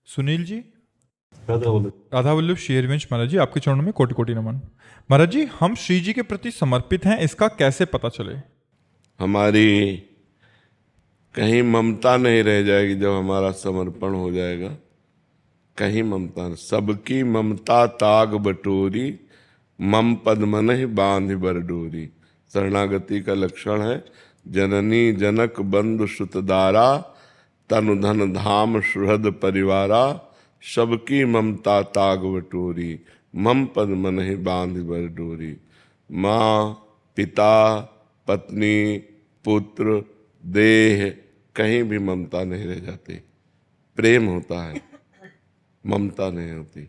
सुनील जी, राधा बोलो। राधा वल्लभ शेरवंश महाराज जी, आपके चरणों में कोटि कोटि नमन। महाराज जी, हम श्री जी के प्रति समर्पित हैं, इसका कैसे पता चले? हमारी कहीं ममता नहीं रह जाएगी जब हमारा समर्पण हो जाएगा। कहीं ममता नहीं। सबकी ममता ताग बटोरी, मम पद मनहि बांध बर डोरी। शरणागति का लक्षण है। जननी जनक बंधु सुतदारा, तनु धन धाम सुहृद परिवारा। सबकी ममता ताग बटोरी, मम पद मनहि बांध बर डोरी। माँ, पिता, पत्नी, पुत्र, देह, कहीं भी ममता नहीं रह जाती। प्रेम होता है, ममता नहीं होती।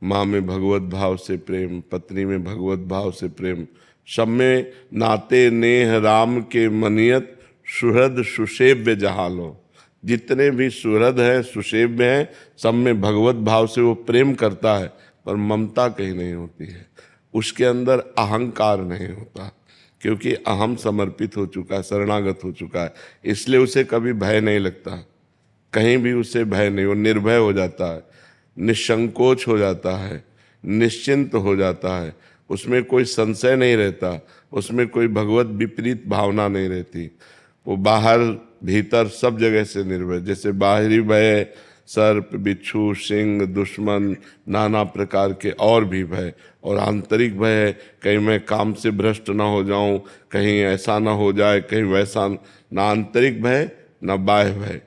माँ में भगवत भाव से प्रेम, पत्नी में भगवत भाव से प्रेम। सब में नाते नेह राम के मनियत, सुहृद सुसेव्य जहालो। जितने भी सुहृद हैं, सुसेव्य हैं, सब में भगवत भाव से वो प्रेम करता है, पर ममता कहीं नहीं होती है। उसके अंदर अहंकार नहीं होता, क्योंकि अहम समर्पित हो चुका है, शरणागत हो चुका है। इसलिए उसे कभी भय नहीं लगता, कहीं भी उसे भय नहीं। वो निर्भय हो जाता है, निसंकोच हो जाता है, निश्चिंत हो जाता है। उसमें कोई संशय नहीं रहता, उसमें कोई भगवत विपरीत भावना नहीं रहती। वो बाहर भीतर सब जगह से निर्भय। जैसे बाहरी भय सर्प, बिच्छू, सिंह, दुश्मन, नाना प्रकार के और भी भय, और आंतरिक भय है, कहीं मैं काम से भ्रष्ट ना हो जाऊं, कहीं ऐसा ना हो जाए, कहीं वैसा। ना आंतरिक भय ना बाह्य भय।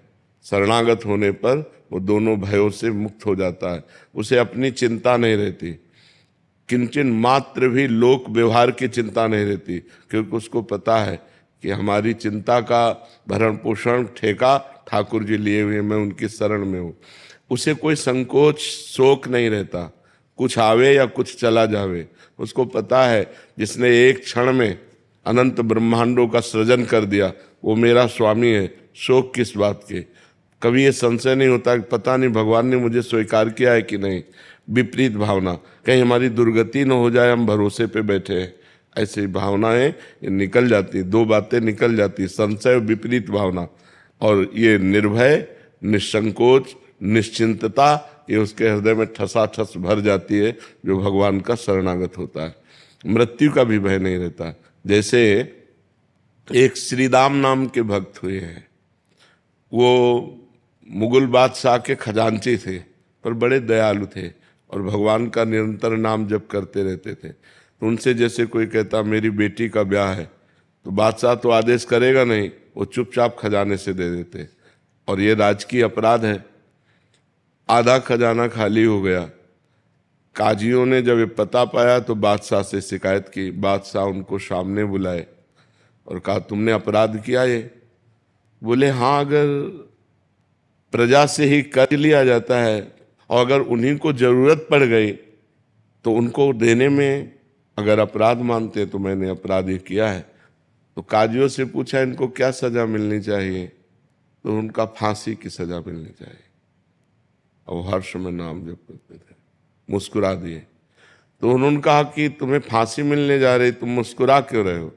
शरणागत होने पर वो दोनों भयों से मुक्त हो जाता है। उसे अपनी चिंता नहीं रहती, किंचन मात्र भी लोक व्यवहार की चिंता नहीं रहती, क्योंकि उसको पता है कि हमारी चिंता का भरण पोषण ठेका ठाकुर जी लिए हुए, मैं उनकी शरण में हूँ। उसे कोई संकोच शोक नहीं रहता, कुछ आवे या कुछ चला जावे। उसको पता है जिसने एक क्षण में अनंत ब्रह्मांडों का सृजन कर दिया, वो मेरा स्वामी है। शोक किस बात के? कभी ये संशय नहीं होता कि पता नहीं भगवान ने मुझे स्वीकार किया है कि नहीं। विपरीत भावना, कहीं हमारी दुर्गति न हो जाए, हम भरोसे पे बैठे हैं, ऐसी भावनाएं ये निकल जाती। दो बातें निकल जाती, संशय और विपरीत भावना, और ये निर्भय, निसंकोच, निश्चिंतता, ये उसके हृदय में ठसाठस भर जाती है जो भगवान का शरणागत होता है। मृत्यु का भी भय नहीं रहता। जैसे एक श्रीदाम नाम के भक्त हुए हैं, वो मुगल बादशाह के खजांची थे, पर बड़े दयालु थे और भगवान का निरंतर नाम जप करते रहते थे। तो उनसे जैसे कोई कहता मेरी बेटी का ब्याह है, तो बादशाह तो आदेश करेगा नहीं, वो चुपचाप खजाने से दे देते, और ये राजकीय अपराध है। आधा खजाना खाली हो गया। काजियों ने जब ये पता पाया तो बादशाह से शिकायत की। बादशाह उनको सामने बुलाए और कहा तुमने अपराध किया ये? बोले हाँ, अगर प्रजा से ही कर लिया जाता है और अगर उन्हीं को जरूरत पड़ गई तो उनको देने में अगर अपराध मानते हैं तो मैंने अपराध ये किया है। तो काजियों से पूछा इनको क्या सजा मिलनी चाहिए? तो उनका फांसी की सजा मिलनी चाहिए। और हर्ष में नाम जप करते थे, मुस्कुरा दिए। तो उन्होंने कहा कि तुम्हें फांसी मिलने जा रही, तुम मुस्कुरा क्यों रहे हो?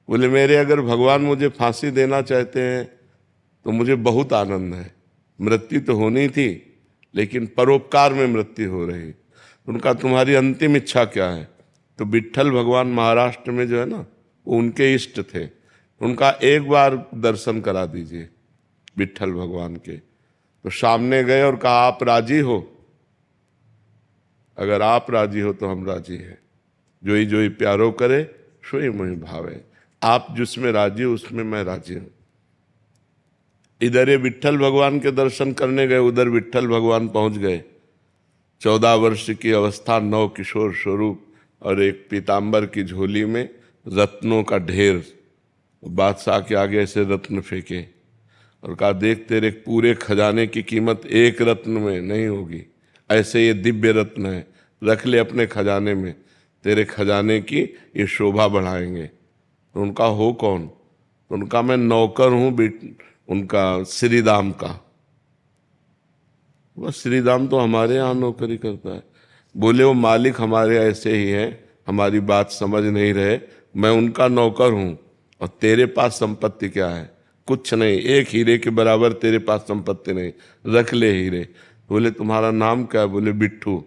बोले मेरे अगर भगवान मुझे फांसी देना चाहते हैं तो मुझे बहुत आनंद है। मृत्यु तो होनी थी, लेकिन परोपकार में मृत्यु हो रही। उनका तुम्हारी अंतिम इच्छा क्या है? तो विट्ठल भगवान महाराष्ट्र में जो है ना, वो उनके इष्ट थे। उनका एक बार दर्शन करा दीजिए विट्ठल भगवान के। तो सामने गए और कहा आप राजी हो? अगर आप राजी हो तो हम राजी हैं। जोई जोई प्यारो करे सोई मोहि भावे। आप जिसमें राजी हो उसमें मैं राजी हूं। इधर ये विट्ठल भगवान के दर्शन करने गए, उधर विट्ठल भगवान पहुंच गए। 14 वर्ष की अवस्था, नव किशोर स्वरूप, और एक पीताम्बर की झोली में रत्नों का ढेर। बादशाह के आगे ऐसे रत्न फेंके और कहा देख तेरे पूरे खजाने की कीमत एक रत्न में नहीं होगी, ऐसे ये दिव्य रत्न है, रख ले अपने खजाने में, तेरे खजाने की ये शोभा बढ़ाएंगे। तो उनका हो कौन? तो उनका मैं नौकर हूँ उनका श्रीदाम का। वह श्रीदाम तो हमारे यहाँ नौकरी करता है। बोले वो मालिक हमारे ऐसे ही हैं, हमारी बात समझ नहीं रहे, मैं उनका नौकर हूँ और तेरे पास संपत्ति क्या है? कुछ नहीं, एक हीरे के बराबर तेरे पास संपत्ति नहीं, रख ले हीरे। बोले तुम्हारा नाम क्या है? बोले बिट्ठू।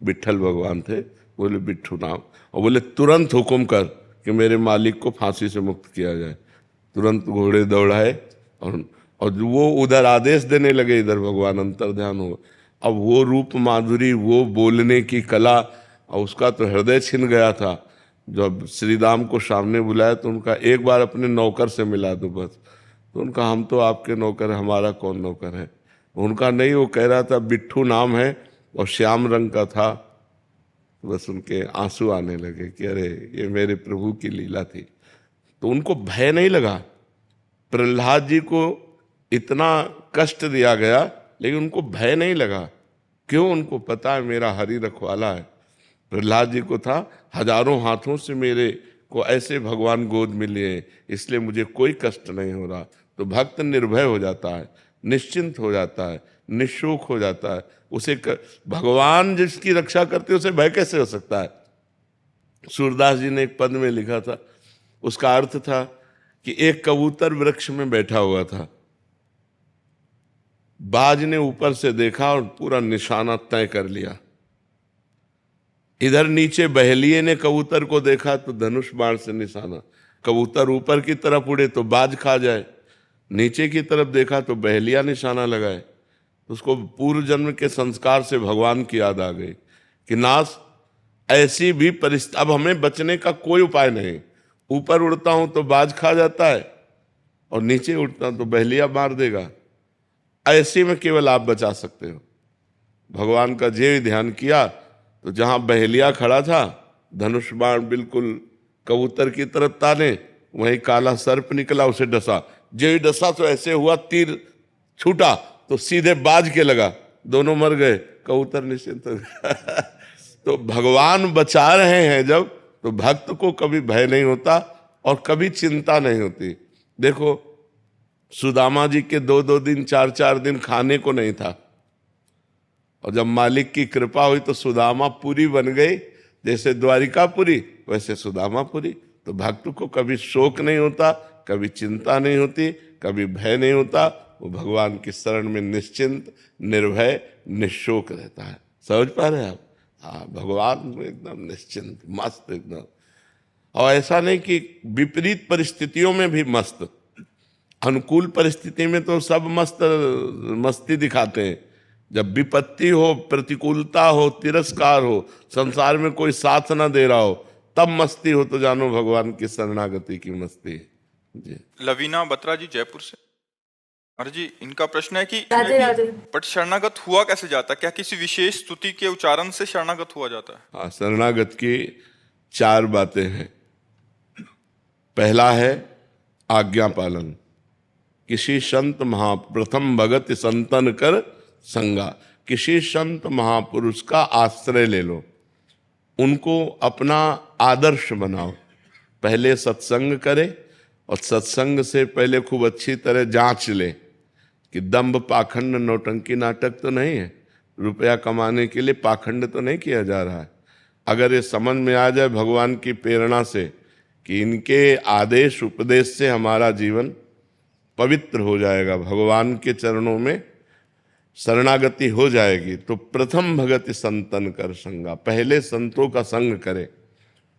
विट्ठल भगवान थे। बोले बिट्ठू नाम। और बोले तुरंत हुक्म कर कि मेरे मालिक को फांसी से मुक्त किया जाए। तुरंत घोड़े दौड़ाए और वो उधर आदेश देने लगे, इधर भगवान अंतर्ध्यान हो। अब वो रूप माधुरी, वो बोलने की कला, और उसका तो हृदय छिन गया था। जब श्री राम को सामने बुलाया तो उनका एक बार अपने नौकर से मिला दो बस। तो उनका हम तो आपके नौकर हैं, हमारा कौन नौकर है। उनका नहीं, वो कह रहा था बिट्ठू नाम है और श्याम रंग का था। तो बस उनके आंसू आने लगे कि अरे ये मेरे प्रभु की लीला थी। तो उनको भय नहीं लगा। प्रहलाद जी को इतना कष्ट दिया गया लेकिन उनको भय नहीं लगा। क्यों? उनको पता है मेरा हरि रखवाला है। प्रहलाद जी को था हजारों हाथों से मेरे को ऐसे भगवान गोद में लिए, इसलिए मुझे कोई कष्ट नहीं हो रहा। तो भक्त निर्भय हो जाता है, निश्चिंत हो जाता है, निशोक हो जाता है। भगवान जिसकी रक्षा करते उसे भय कैसे हो सकता है? सूरदास जी ने एक पद में लिखा था, उसका अर्थ था कि एक कबूतर वृक्ष में बैठा हुआ था। बाज ने ऊपर से देखा और पूरा निशाना तय कर लिया। इधर नीचे बहेलिए ने कबूतर को देखा तो धनुष बाण से निशाना। कबूतर ऊपर की तरफ उड़े तो बाज खा जाए, नीचे की तरफ देखा तो बहेलिया निशाना लगाए। उसको पूर्व जन्म के संस्कार से भगवान की याद आ गई कि नाथ ऐसी भी परिस्थिति, अब हमें बचने का कोई उपाय नहीं। ऊपर उड़ता हूं तो बाज खा जाता है और नीचे उड़ता हूं तो बहेलिया मार देगा। ऐसे में केवल आप बचा सकते हो। भगवान का जे ध्यान किया तो जहां बहेलिया खड़ा था, धनुष बाण बिल्कुल कबूतर की तरफ ताने, वहीं काला सर्प निकला, उसे डसा। जे डसा तो ऐसे हुआ, तीर छूटा तो सीधे बाज के लगा, दोनों मर गए, कबूतर निश्चिंत हो गया। तो भगवान बचा रहे हैं जब, तो भक्त को कभी भय नहीं होता और कभी चिंता नहीं होती। देखो सुदामा जी के 2-2 दिन 4-4 दिन खाने को नहीं था, और जब मालिक की कृपा हुई तो सुदामा पुरी बन गई। जैसे द्वारिकापुरी वैसे सुदामापुरी। तो भक्त को कभी शोक नहीं होता, कभी चिंता नहीं होती, कभी भय नहीं होता। वो भगवान की शरण में निश्चिंत, निर्भय, निशोक रहता है। समझ पा रहे हैं आप? हाँ, भगवान में एकदम निश्चिंत, मस्त एकदम। और ऐसा नहीं कि विपरीत परिस्थितियों में भी मस्त। अनुकूल परिस्थिति में तो सब मस्ती दिखाते हैं। जब विपत्ति हो, प्रतिकूलता हो, तिरस्कार हो, संसार में कोई साथ ना दे रहा हो, तब मस्ती हो तो जानो भगवान की शरणागति की मस्ती जी। लवीना बत्रा जी जयपुर से। अरे जी, इनका प्रश्न है कि राधे राधे। बट शरणागत हुआ कैसे जाता है? क्या किसी विशेष स्तुति के उच्चारण से शरणागत हुआ जाता है? हाँ, शरणागत की 4 बातें हैं। पहला है आज्ञा पालन। किसी संत प्रथम भगत संतन कर संगा। किसी संत महापुरुष का आश्रय ले लो, उनको अपना आदर्श बनाओ। पहले सत्संग करे और सत्संग से पहले खूब अच्छी तरह जांच ले कि दंभ पाखंड नौटंकी नाटक तो नहीं है, रुपया कमाने के लिए पाखंड तो नहीं किया जा रहा है। अगर ये समझ में आ जाए भगवान की प्रेरणा से कि इनके आदेश उपदेश से हमारा जीवन पवित्र हो जाएगा, भगवान के चरणों में शरणागति हो जाएगी, तो प्रथम भगत संतन कर संगा। पहले संतों का संग करे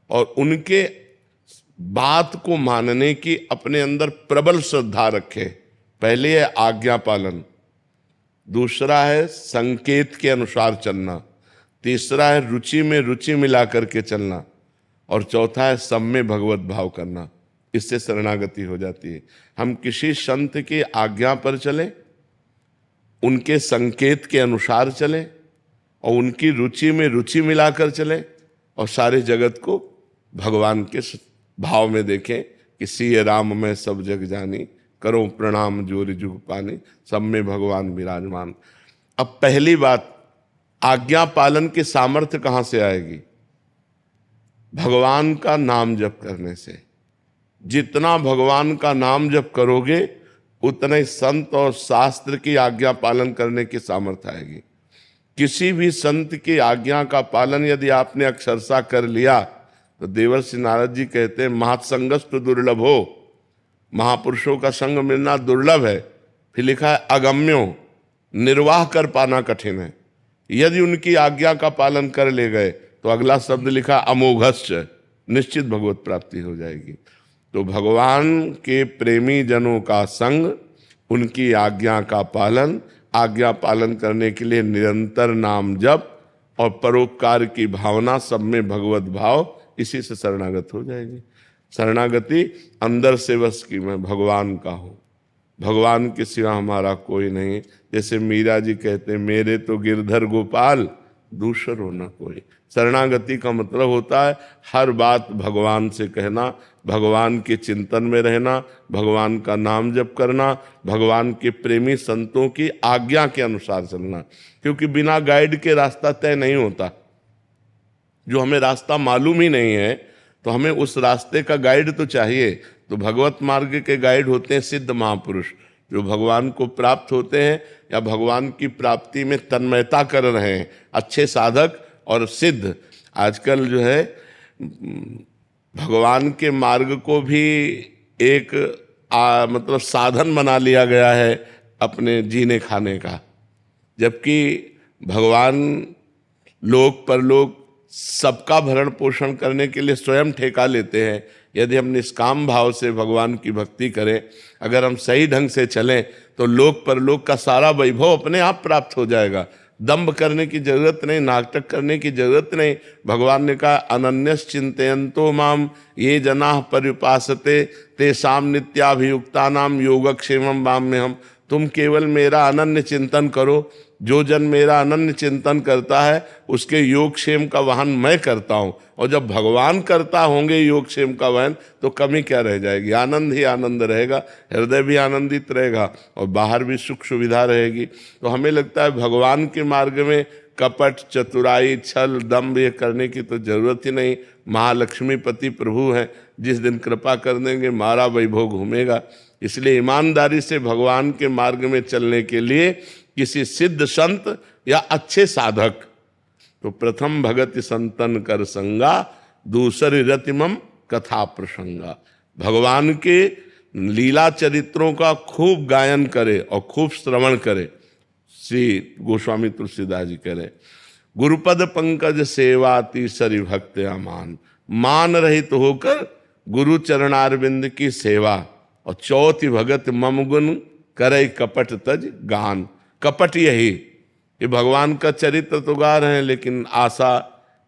और उनके बात को मानने की अपने अंदर प्रबल श्रद्धा रखे। पहले है आज्ञा पालन, दूसरा है संकेत के अनुसार चलना, तीसरा है रुचि में रुचि मिला करके चलना, और चौथा है सब में भगवत भाव करना। इससे शरणागति हो जाती है। हम किसी संत की आज्ञा पर चलें, उनके संकेत के अनुसार चलें और उनकी रुचि में रुचि मिलाकर चलें, और सारे जगत को भगवान के भाव में देखें कि सिय राम में सब जग जानी, करो प्रणाम जोरि जुग पानी, सब में भगवान विराजमान। अब पहली बात, आज्ञा पालन की सामर्थ्य कहाँ से आएगी? भगवान का नाम जप करने से। जितना भगवान का नाम जप करोगे उतना ही संत और शास्त्र की आज्ञा पालन करने की सामर्थ्य आएगी। किसी भी संत की आज्ञा का पालन यदि आपने अक्षरशः कर लिया तो देवर्षि नारद जी कहते हैं महत्संगस्तु दुर्लभ हो, महापुरुषों का संग मिलना दुर्लभ है। फिर लिखा है अगम्यो, निर्वाह कर पाना कठिन है। यदि उनकी आज्ञा का पालन कर ले गए तो अगला शब्द लिखा अमोघश्च, निश्चित भगवत प्राप्ति हो जाएगी। तो भगवान के प्रेमी जनों का संग, उनकी आज्ञा का पालन, आज्ञा पालन करने के लिए निरंतर नाम जप और परोपकार की भावना, सब में भगवत भाव, इसी से शरणागत हो जाएगी। शरणागति अंदर से बस कि मैं भगवान का हूँ, भगवान के सिवा हमारा कोई नहीं। जैसे मीरा जी कहते हैं, मेरे तो गिरधर गोपाल दूसर हो ना कोई। शरणागति का मतलब होता है हर बात भगवान से कहना, भगवान के चिंतन में रहना, भगवान का नाम जप करना, भगवान के प्रेमी संतों की आज्ञा के अनुसार चलना। क्योंकि बिना गाइड के रास्ता तय नहीं होता। जो हमें रास्ता मालूम ही नहीं है तो हमें उस रास्ते का गाइड तो चाहिए। तो भगवत मार्ग के गाइड होते हैं सिद्ध महापुरुष, जो भगवान को प्राप्त होते हैं या भगवान की प्राप्ति में तन्मयता कर रहे हैं, अच्छे साधक और सिद्ध। आजकल जो है भगवान के मार्ग को भी एक मतलब साधन बना लिया गया है अपने जीने खाने का, जबकि भगवान लोक परलोक सबका भरण पोषण करने के लिए स्वयं ठेका लेते हैं। यदि हम निष्काम भाव से भगवान की भक्ति करें, अगर हम सही ढंग से चलें तो लोक परलोक का सारा वैभव अपने आप प्राप्त हो जाएगा। दंभ करने की जरूरत नहीं, नाटक करने की जरूरत नहीं। भगवान ने कहा अनन्यस चिंतयन्तो माम ये जनाः पर्युपासते तेषां नित्याभियुक्तानां योगक्षेमं वाम्यहम्। तुम केवल मेरा अनन्य चिंतन करो, जो जन मेरा अनन्य चिंतन करता है उसके योगक्षेम का वहन मैं करता हूँ। और जब भगवान करता होंगे योगक्षेम का वहन तो कमी क्या रह जाएगी? आनंद ही आनंद रहेगा, हृदय भी आनंदित रहेगा और बाहर भी सुख सुविधा रहेगी। तो हमें लगता है भगवान के मार्ग में कपट, चतुराई, छल, दम्भ ये करने की तो जरूरत ही नहीं। महालक्ष्मीपति प्रभु हैं, जिस दिन कृपा कर देंगे मारा वैभव घूमेगा। इसलिए ईमानदारी से भगवान के मार्ग में चलने के लिए किसी सिद्ध संत या अच्छे साधक, तो प्रथम भगति संतन कर संगा, दूसरी रतिमम कथा प्रसंगा। भगवान के लीला चरित्रों का खूब गायन करे और खूब श्रवण करे। श्री गोस्वामी तुलसीदास जी कह रहे, गुरुपद पंकज सेवा तीसरी भक्त अमान, मान रहित होकर गुरु चरणारविंद की सेवा। और चौथी भगत मम गुण करे कपट तज गान। कपट यही, ये भगवान का चरित्र तो गा रहे हैं, लेकिन आशा,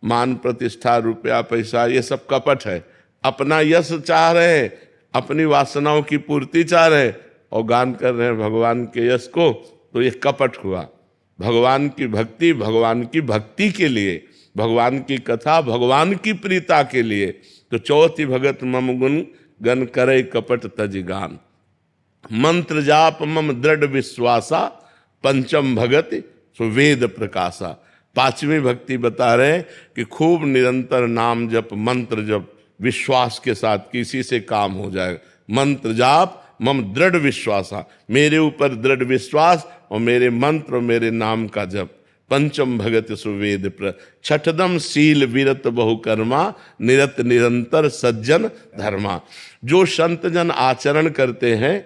मान, प्रतिष्ठा, रुपया, पैसा, ये सब कपट है। अपना यश चाह रहे हैं, अपनी वासनाओं की पूर्ति चाह रहे हैं और गान कर रहे हैं भगवान के यश को, तो ये कपट हुआ। भगवान की भक्ति भगवान की भक्ति के लिए, भगवान की कथा भगवान की प्रीता के लिए। तो चौथी भगत मम गुण गन करे कपट तज गान। मंत्र जाप मम दृढ़ विश्वासा, पंचम भगति सुवेद प्रकाशा। पांचवी भक्ति बता रहे हैं कि खूब निरंतर नाम जप, मंत्र जप, विश्वास के साथ किसी से काम हो जाएगा। मंत्र जाप मम दृढ़ विश्वासा, मेरे ऊपर दृढ़ विश्वास और मेरे मंत्र और मेरे नाम का जप। पंचम भगत सुवेद प्र, छठदम शील विरत बहुकर्मा, निरत निरंतर सज्जन धर्मा। जो संत जन आचरण करते हैं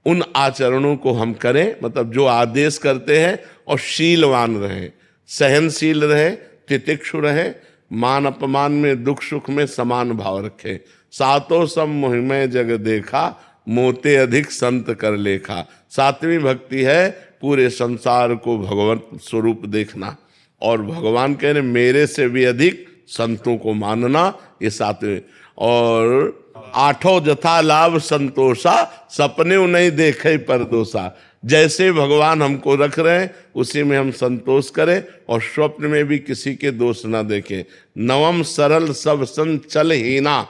उन आचरणों को हम करें, मतलब जो आदेश करते हैं, और शीलवान रहें, सहनशील रहें, तितिक्षु रहें, मान अपमान में, दुख सुख में समान भाव रखें। सातों सम मोहिमय जग देखा, मोते अधिक संत कर लेखा। सातवीं भक्ति है पूरे संसार को भगवत स्वरूप देखना, और भगवान कह रहे मेरे से भी अधिक संतों को मानना, ये सातवें। और आठों जथा लाभ संतोषा, सपने नहीं देखे परदोषा। जैसे भगवान हमको रख रहे हैं उसी में हम संतोष करें और स्वप्न में भी किसी के दोष ना देखें। नवम सरल सब संचल हीना,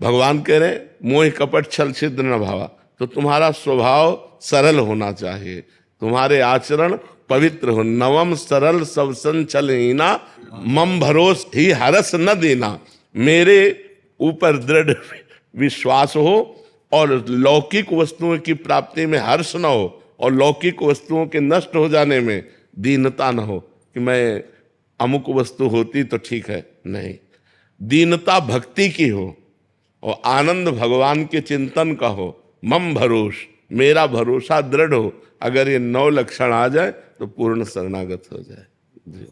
भगवान कह रहे मोह कपट छल छिद्र न भावा। तो तुम्हारा स्वभाव सरल होना चाहिए, तुम्हारे आचरण पवित्र हो। नवम सरल सब संचल हीना, मम भरोस ही हरस न देना। मेरे ऊपर दृढ़ विश्वास हो और लौकिक वस्तुओं की प्राप्ति में हर्ष न हो, और लौकिक वस्तुओं के नष्ट हो जाने में दीनता न हो कि मैं अमुक वस्तु होती तो ठीक है, नहीं। दीनता भक्ति की हो, और आनंद भगवान के चिंतन का हो, मम भरोस, मेरा भरोसा दृढ़ हो। अगर ये 9 लक्षण आ जाए तो पूर्ण शरणागत हो जाए। जी।